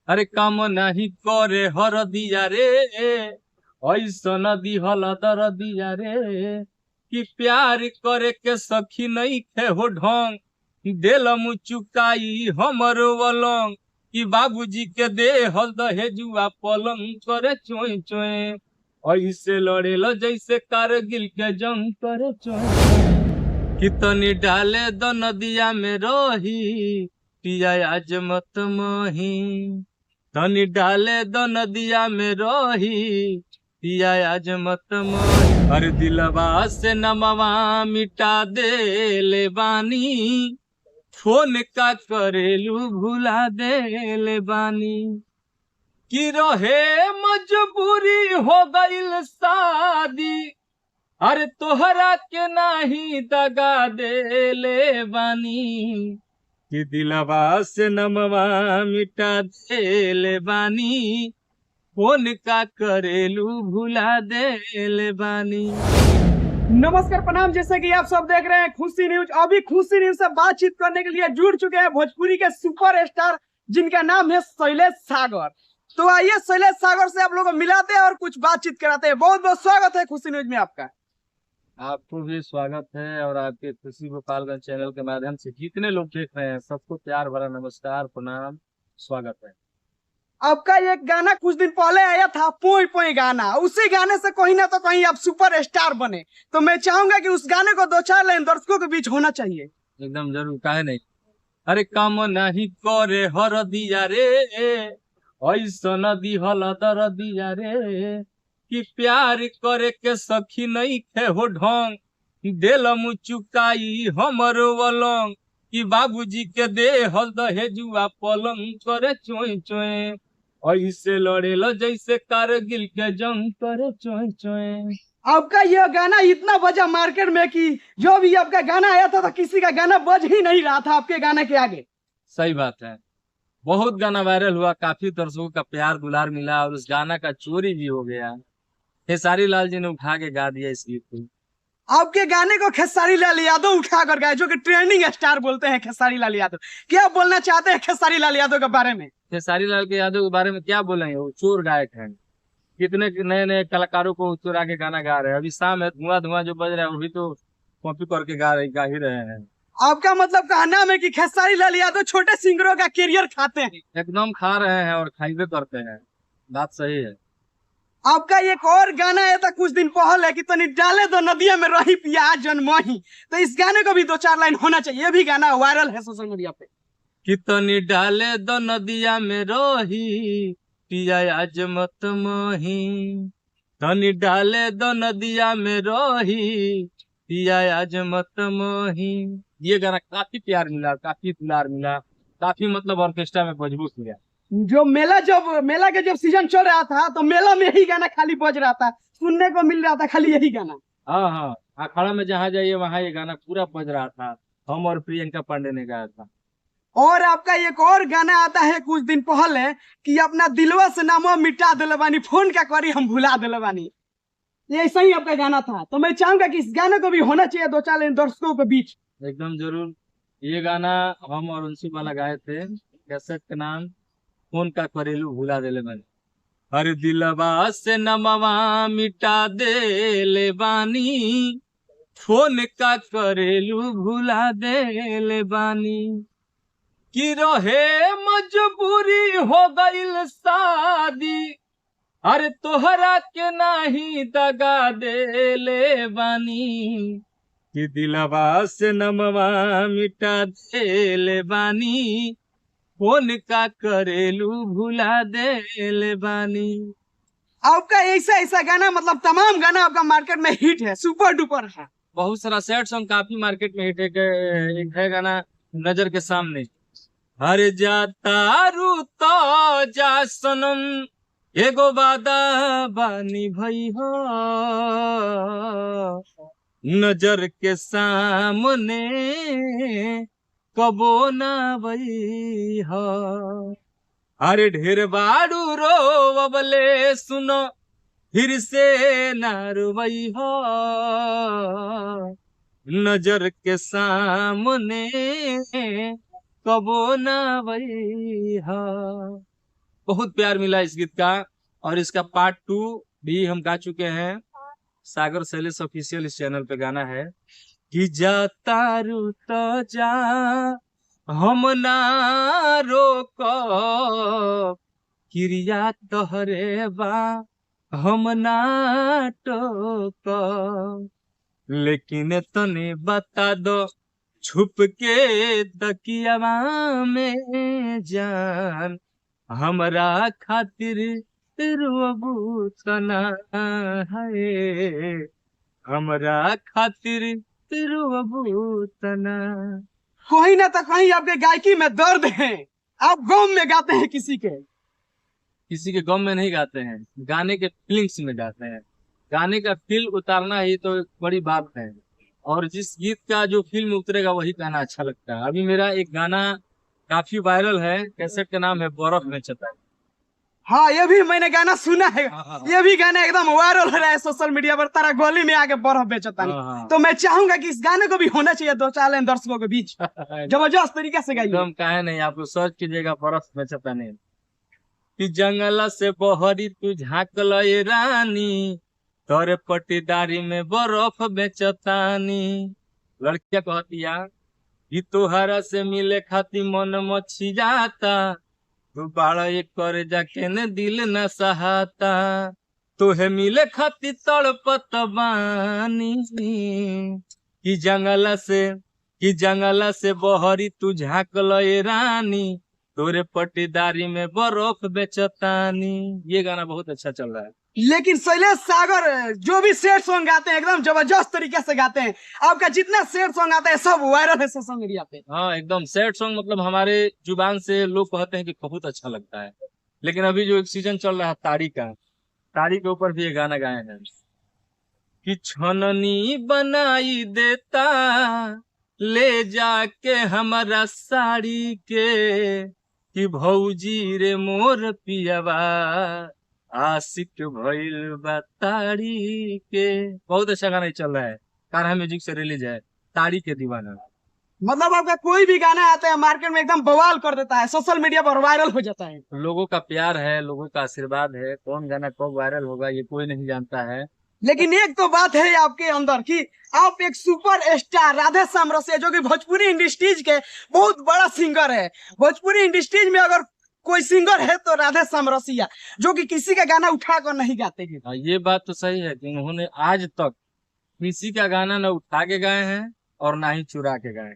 अरे काम नहीं करे हर दिया रे, ऐसा नदी हल दर दिया रे, कि प्यार करे के सखी नहीं खे हो ढंग, दिल मुचुकाई हमर वलंग, कि बाबूजी के दे हल दहेजुआ पलंग करे चोय चोय, ऐसे लड़े लो जैसे कारगिल के जंग करे चोय चोय, कितनी डाले दो नदिया में रही, पिया आज मत मोही, तनी डाले दो नदिया में रही, पिया आज मत मोही, हर दिलवा से नमवा मिटा दे ले बानी, फोन का करेलू भुला दे ले बानी, कि रहे मजबूरी हो गईल शादी, अरे तोहरा के नाही दगा दे ले बानी, कि दिलवा से नमवा मिटा दे ले बानी, फोन का करेलू भुला दे ले बानी। नमस्कार प्रणाम। जैसे कि आप सब देख रहे हैं खुशी न्यूज। अभी खुशी न्यूज से बातचीत करने के लिए जुड़ चुके हैं भोजपुरी के सुपर स्टार जिनका नाम है शैलेश सागर। तो आइए शैलेश सागर से आप लोगों को मिलाते हैं और कुछ बातचीत कराते हैं। बहुत बहुत स्वागत है खुशी न्यूज में आपका। आपको भी स्वागत है और आपके खुशी गोपालगंज चैनल के माध्यम से जितने लोग देख रहे हैं सबको प्यार भरा नमस्कार प्रणाम स्वागत है। आपका एक गाना कुछ दिन पहले आया था, पोई पोई गाना। उसी गाने से कहीं ना तो कहीं आप सुपर स्टार बने। तो मैं चाहूंगा कि उस गाने को दो चार लाइन दर्शकों के बीच होना चाहिए। एकदम जरूर, काहे नहीं। अरे काम नहीं करे हर दिया रे, ऐसा नदी हल दर दिया रे, कि प्यार करे के सखी नहीं खे हो ढंग, दिल मुचुकाई हमर वलंग, कि बाबूजी के दे हल दहेजुआ पलंग करे चोय चोय, ऐसे लड़े लो जैसे कारगिल के जंग करे चोय चोय। आपका यह गाना इतना बजा मार्केट में कि जो भी आपका गाना आया था तो किसी का गाना बज ही नहीं रहा था आपके गाने के आगे। सही बात है, बहुत गाना वायरल हुआ, काफी दर्शकों का प्यार दुलार मिला और उस गाना का चोरी भी हो गया। खेसारी लाल जी ने उठा के गा दिया इस गीत को। आपके गाने को खेसारी लाल यादव उठा कर गाए, जो कि ट्रेंडिंग स्टार बोलते हैं खेसारी लाल यादव। क्या बोलना चाहते हैं खेसारी लाल यादव के बारे में? खेसारी लाल के यादव के बारे में क्या बोलेंगे, वो चोर गायक हैं। कितने नए नए कलाकारों को चुरा के गाना गा रहे हैं। अभी शाम है, धुआं धुआं जो बज रहा है वो भी तो कॉपी करके गा ही रहे हैं। आपका मतलब कहना है कि खेसारी लाल यादव छोटे सिंगरों का करियर खाते हैं? एकदम खा रहे हैं और खाइबे करते हैं, बात सही है। आपका एक और गाना आया था कुछ दिन पहले कि तनी डाले दो नदिया में रही पिया जन्मही। तो इस गाने को भी दो चार लाइन होना चाहिए। ये भी गाना वायरल है सोशल मीडिया पे। कितनी डाले दो नदिया में रही, पिया आज मत मोही, तनी डाले दो नदिया में रही, पिया आज मत मोही। ये गाना काफी प्यार मिला, काफी दुलार मिला, काफी मतलब ऑर्केस्ट्रा में मजबूत हुआ। जो मेला के जब सीजन चल रहा था तो मेला में यही गाना खाली बज रहा था, सुनने को मिल रहा था खाली यही गाना। हाँ हाँ, अखाड़ा में जहाँ जाइए वहां ये गाना पूरा बज रहा था। हम और प्रियंका पांडे ने गाया था। और आपका एक और गाना आता है कुछ दिन पहले कि अपना दिलवा से नामवा मिटा दिले बानी, फोन क्या करी हम भुला दिले बानी। ये ऐसा ही आपका गाना था। तो मैं चाहूंगा कि इस गाने को भी होना चाहिए दो चार लाइन दर्शकों के बीच। एकदम जरूर। ये गाना हम और उनसी वाला गाए थे। कैसेट का नाम फोन का करेलू भुला देले मैंने, हर दिलवा से नमवा मिटा दे ले बानी, फोन का करेलू भुला दे ले बानी, कि रहे मजबूरी हो गईल शादी, अरे तोहरा के नाही दगा दे ले बानी, कि दिलवा से नमवा मिटा दे ले बानी, फोन का करेलू भुला दे ले बानी। आपका ऐसा ऐसा गाना मतलब तमाम गाना आपका मार्केट में हिट है, सुपर डुपर है। बहुत सारा सैड सॉन्ग काफी मार्केट में हिट है। एक है गाना नजर के सामने, हर जाता रू तो जा सनम, एगो वादा बानी भई हो, नजर के सामने कबो ना वही हो, अरे ढेर बाड़ू रोवले सुनो फिर से ना रोवई हो, नजर के सामने कबो ना वही हो। बहुत प्यार मिला इस गीत का। और इसका पार्ट 2 भी हम गा चुके हैं। सागर शैलेश ऑफिशियल इस चैनल पे गाना है कि जा तारू तो जा हम ना रोक क्रिया तोहरे बा हम ना टोक लेकिन तने बता दो छुप के तकियावा में जान हमरा खातिर रोबू तना है हमरा खातिर रोबू तना। कहीं ना तो कहीं आपके गायकी में दर्द है, आप गम में गाते हैं किसी के गम में नहीं गाते हैं, गाने के फीलिंग्स में गाते हैं। गाने का फील उतारना ही तो एक बड़ी बात है। और जिस गीत का जो फिल्म उतरेगा वही गाना अच्छा लगता है। अभी मेरा एक गाना काफी वायरल है, कैसेट का नाम है बर्फ में चता। हाँ, ये भी मैंने गाना सुना है। हाँ। ये भी गाना एकदम वायरल हो रहा है सोशल मीडिया पर, तारा गली में आके बर्फ बेचता नहीं। हाँ। तो मैं चाहूंगा कि इस गाने को भी होना चाहिए 2-4 लाइन दर्शकों के बीच, जबरदस्त तरीके से गाइए। एकदम काहे नहीं, आप लोग सर्च कीजिएगा बर्फ में चता नहीं कि जंगल से बहरी तू झाँकल ये रानी तोरे पट्टीदारी में बर्फ बेचतानी। लड़किया कहतिया कि तोहरा से मिले खातिर मन मच्छी जाता तू बाड़ा एक करे जाके ने दिल न सहाता तोहे मिले खातिर तड़पत बानी कि जंगला से बहरी तू झाँकल ये रानी तोरे पट्टीदारी में बर्फ बेचतानी। ये गाना बहुत अच्छा चल रहा है। लेकिन शैलेश सागर जो भी सैड सॉन्ग गाते हैं एकदम जबरदस्त तरीके से गाते हैं। आपका जितना सैड सॉन्ग आता है सब वायरल है सोशल मीडिया पे। हाँ, एकदम सैड सॉन्ग, मतलब हमारे जुबान से लोग कहते हैं कि बहुत अच्छा लगता है। लेकिन अभी जो एक सीजन चल रहा है ताड़ी का, ताड़ी के ऊपर भी ये गाना गाए हैं कि छननी बनाई देता ले जाके हमारा साड़ी के कि भौजी रे मोर पियावा आशिक भइल बा ताड़ी के। बहुत अच्छा गाना चल रहा है, कान्हा म्यूजिक से रिलीज है, ताड़ी के दीवाना। मतलब आपका कोई भी गाना आता है मार्केट में एकदम बवाल कर देता है, सोशल मीडिया पर वायरल हो जाता है। लोगों का प्यार है, लोगों का आशीर्वाद है, कौन गाना कब वायरल होगा ये कोई नहीं जानता है। लेकिन एक तो बात है आपके अंदर कि आप एक सुपर स्टार राधे श्याम रसिया, जो कि भोजपुरी इंडस्ट्रीज के बहुत बड़ा सिंगर है। भोजपुरी इंडस्ट्रीज में अगर कोई सिंगर है तो राधे श्याम रसिया, जो कि किसी का गाना उठा कर नहीं गाते हैं। हाँ, ये बात तो सही है कि उन्होंने आज तक किसी का गाना न उठा के गाए हैं और ना ही चुरा के गाए।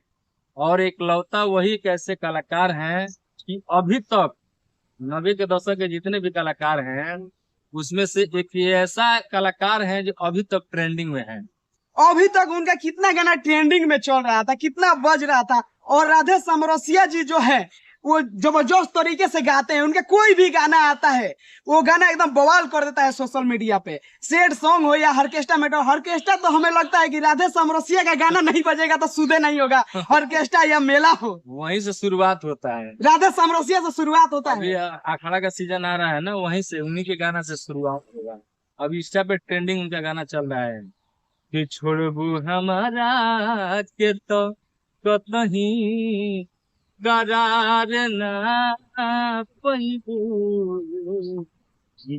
और एक लौता वही एक ऐसे कलाकार हैं कि अभी तक 90 के दशक के जितने भी कलाकार हैं उसमें से एक ये ऐसा कलाकार है जो अभी तक ट्रेंडिंग में है। अभी तक उनका कितना गाना ट्रेंडिंग में चल रहा था, कितना बज रहा था। और राधे श्याम रसिया जी जो है वो जबरदस्त तरीके से गाते हैं। उनका कोई भी गाना आता है वो गाना एकदम बवाल कर देता है सोशल मीडिया पे। सैड सॉन्ग हो या ऑर्केस्ट्रा में, ऑर्केस्ट्रा तो हमें लगता है कि राधे श्याम रसिया का गाना नहीं बजेगा तो सुधे नहीं होगा। ऑर्केस्ट्रा या मेला हो, वहीं से शुरुआत होता है। राधे श्याम रसिया से शुरुआत होता अभी है। अखाड़ा का सीजन आ रहा है ना, वहीं से उन्हीं के गाना से शुरुआत होगा। अभी इंस्टा पे ट्रेंडिंग उनका गाना चल रहा है कि छोड़बू हमारा के तो कतही करार ना पैबू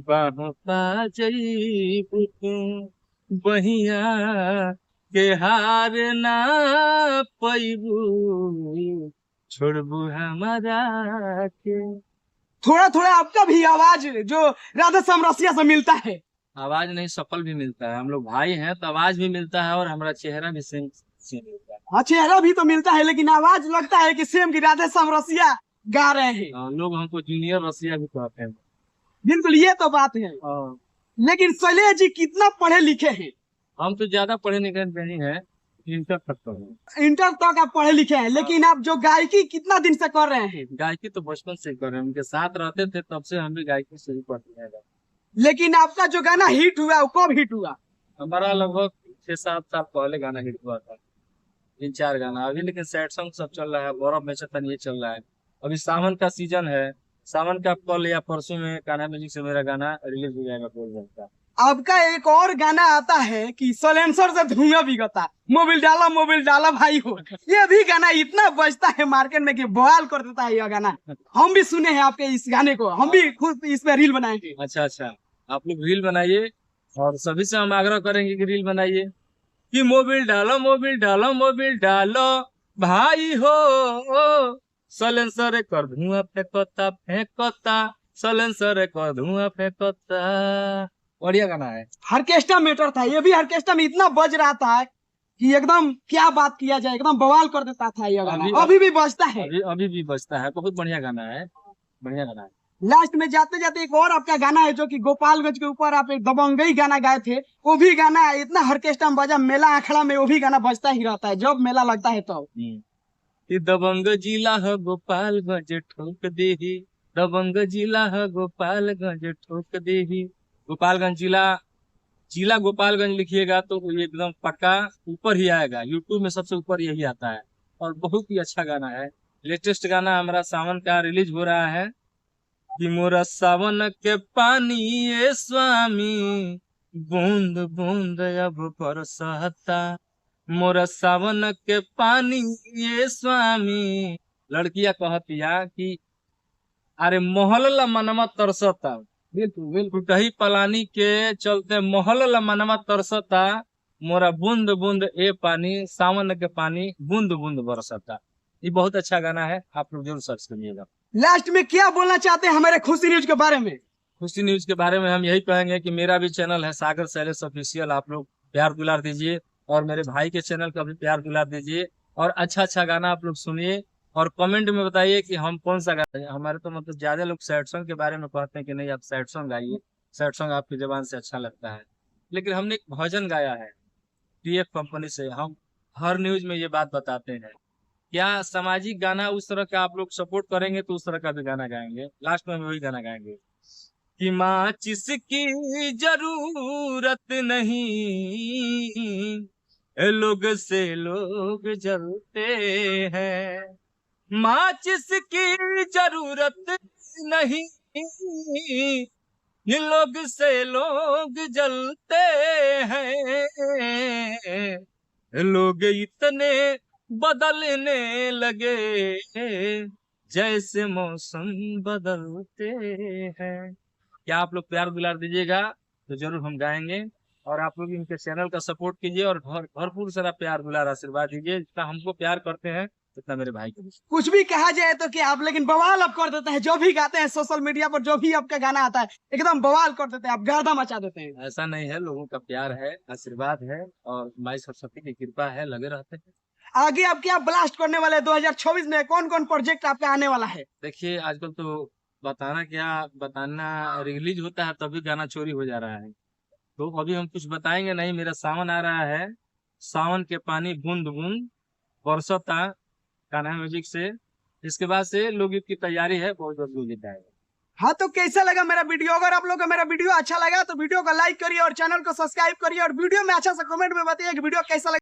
बाहों पा जइबू तू बहिया के हार ना पैबू छोड़बू हमारा के। थोड़ा थोड़ा आपका भी आवाज जो राधे श्याम रसिया से मिलता है। आवाज नहीं, शकल भी मिलता है। हम लोग भाई हैं तो आवाज भी मिलता है और हमारा चेहरा भी सेम मिलता है। हाँ, चेहरा भी तो मिलता है लेकिन आवाज लगता है कि सेम की राधे श्याम रसिया गा रहे हैं। लोग हमको जूनियर रसिया भी कहते हैं। बिल्कुल, ये तो बात है। लेकिन शैलेश जी कितना पढ़े लिखे हैं। हम तो ज्यादा पढ़े लिखे नहीं है, इंटर तक तो है। इंटर तक आप पढ़े लिखे हैं, लेकिन आप जो गायकी कितना दिन से कर रहे हैं। गायकी तो बचपन से कर रहे हैं, उनके साथ रहते थे तब से हम भी गायकी से ही पढ़ते हैं। लेकिन आपका जो गाना हिट हुआ वो कब हिट हुआ? हमारा लगभग 6-7 साल पहले गाना हिट हुआ था, 3-4 गाना। अभी लेकिन सैड सॉन्ग सब चल रहा है, बर्फ में चतन ये चल रहा है। अभी सावन का सीजन है, सावन का कल या परसों में कान्हा म्यूजिक से मेरा गाना रिलीज हो जाएगा बोल सकता। आपका एक और गाना आता है कि सलेंसर से धुआं बिगता, मोबिल डाला भाई हो। ये भी गाना इतना बजता है मार्केट में कि बवाल कर देता है यह गाना। हम भी सुने हैं आपके इस गाने को, हम भी खुद इस पे रील बनाएंगे। अच्छा अच्छा, आप लोग रील बनाइए और सभी से हम आग्रह करेंगे कि रील बनाइए कि मोबिल डालो भाई हो, सलेंसर कर धुआं फेंकता, सलेंसर कर धुआं फेंकता। बढ़िया गाना है। ऑर्केस्ट्रा मैटर था, ये भी ऑर्केस्ट्रा में इतना बज रहा था कि एकदम क्या बात किया जाए, एकदम बवाल कर देता था यह गाना। अभी भी बजता है, अभी भी बजता है। बहुत बढ़िया गाना है, बढ़िया गाना है। लास्ट में जाते जाते एक और आपका गाना है जो कि गोपालगंज के ऊपर आप एक दबंगई गाना गाए थे। वो भी गाना इतना ऑर्केस्ट्रा में बजा, मेला आखड़ा में वो भी गाना बजता ही रहता है जब मेला लगता है तो। दबंग जिला है गोपालगंज ठोक देही, दबंग जिला है गोपालगंज ठोक देही। गोपालगंज जिला गोपालगंज लिखिएगा तो ये एकदम पक्का ऊपर ही आएगा, यूट्यूब में सबसे ऊपर यही आता है। और बहुत ही अच्छा गाना है। लेटेस्ट गाना हमारा सावन का रिलीज हो रहा है कि मोरा सावन के पानी ये स्वामी, बूंद बूंद अब बरसाता, मोरा सावन के पानी ये स्वामी। लड़कियां कहतिया कि अरे मोहल्ला मनवा तरसता, बिल्कुल बिल्कुल कही पलानी के चलते मोहल्ला मनवा तरसता, मोरा बूंद बूंद ए पानी, सावन के पानी बूंद बूंद बरसता। ये बहुत अच्छा गाना है, आप लोग जरूर सर्च करिएगा। लास्ट में क्या बोलना चाहते हैं हमारे खुशी न्यूज के बारे में? खुशी न्यूज के बारे में हम यही कहेंगे कि मेरा भी चैनल है सागर शैलेश ऑफिशियल, आप लोग प्यार दुलार दीजिए और मेरे भाई के चैनल का भी प्यार दुलार दीजिए और अच्छा अच्छा गाना आप लोग सुनिए और कमेंट में बताइए कि हम कौन सा गाना। हमारे तो मतलब ज्यादा लोग सैड सॉन्ग के बारे में कहते हैं कि नहीं आप सैड सॉन्ग गाइए, सैड सॉन्ग आपकी जबान से अच्छा लगता है, लेकिन हमने एक भजन गाया है TF कंपनी से। हम हर न्यूज में ये बात बताते हैं, क्या सामाजिक गाना उस तरह का आप लोग सपोर्ट करेंगे तो उस तरह का भी गाना गाएंगे। लास्ट में हम वही गाना गाएंगे कि माचिस की जरूरत नहीं, लोग से लोग जलते हैं, माचिस की जरूरत नहीं, लोग से लोग जलते हैं, लोग इतने बदलने लगे जैसे मौसम बदलते हैं। क्या आप लोग प्यार दुलार दीजिएगा तो जरूर हम गाएंगे और आप लोग इनके चैनल का सपोर्ट कीजिए और भरपूर सारा प्यार दुलार आशीर्वाद दीजिए। जितना हमको प्यार करते हैं उतना मेरे भाई को भी। कुछ भी कहा जाए तो क्या आप, लेकिन बवाल आप कर देते हैं जो भी गाते हैं सोशल मीडिया पर, जो भी आपका गाना आता है एकदम बवाल कर देते हैं, आप गर्दा मचा देते हैं। ऐसा नहीं है, लोगों का प्यार है, आशीर्वाद है और माई सरस्वती की कृपा है, लगे रहते हैं। आगे आप क्या ब्लास्ट करने वाले हैं 2024 में? कौन कौन प्रोजेक्ट आपका आने वाला है? देखिए आजकल तो बताना रिलीज होता है तभी गाना चोरी हो जा रहा है, तो अभी हम कुछ बताएंगे नहीं। मेरा सावन आ रहा है, सावन के पानी बूंद बूंद बरसता गाना म्यूजिक से। इसके बाद से लोकगीत की तैयारी है, बहुत जल्द गीत आएगा। हाँ, तो कैसा लगा मेरा वीडियो? अगर आप लोग को मेरा वीडियो अच्छा लगा तो वीडियो को लाइक करिए और चैनल को सब्सक्राइब करिए और वीडियो में अच्छा सा कमेंट में बताइए कि वीडियो कैसा लगा।